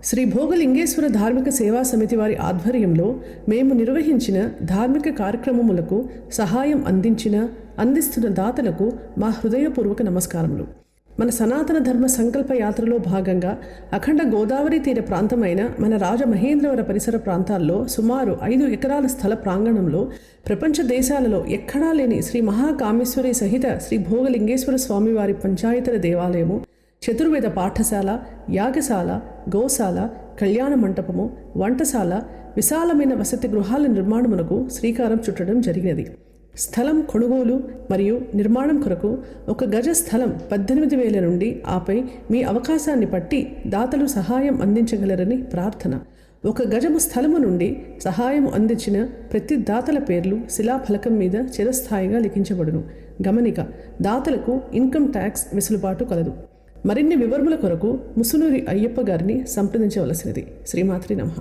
శ్రీ భోగలింగేశ్వర ధార్మిక సేవా సమితి వారి ఆధ్వర్యంలో మేము నిర్వహించిన ధార్మిక కార్యక్రమములకు సహాయం అందిస్తున్న దాతలకు మా హృదయపూర్వక నమస్కారములు. మన సనాతన ధర్మ సంకల్ప యాత్రలో భాగంగా అఖండ గోదావరి తీర ప్రాంతమైన మన రాజమహేంద్రవర పరిసర ప్రాంతాల్లో సుమారు 5 ఎకరాల స్థల ప్రాంగణంలో ప్రపంచ దేశాలలో ఎక్కడా లేని శ్రీ మహాకామేశ్వరి సహిత శ్రీ భోగలింగేశ్వర స్వామివారి పంచాయతన దేవాలయము, చతుర్వేద పాఠశాల, యాగశాల, గోశాల, కళ్యాణ మంటపము, వంటశాల, విశాలమైన వసతి గృహాల నిర్మాణమునకు శ్రీకారం చుట్టడం జరిగినది. స్థలం కొనుగోలు మరియు నిర్మాణం కొరకు 1 గజ స్థలం 18,000 నుండి ఆపై మీ అవకాశాన్ని బట్టి దాతలు సహాయం అందించగలరని ప్రార్థన. 1 గజము స్థలము నుండి సహాయం అందించిన ప్రతి దాతల పేర్లు శిలాఫలకం మీద చిరస్థాయిగా లిఖించబడును. గమనిక: దాతలకు ఇన్కమ్ ట్యాక్స్ వెసులుబాటు కలదు. మరిన్ని వివరముల కొరకు ముసునూరి అయ్యప్ప గారిని సంప్రదించవలసినది. శ్రీమాత్రి నమః.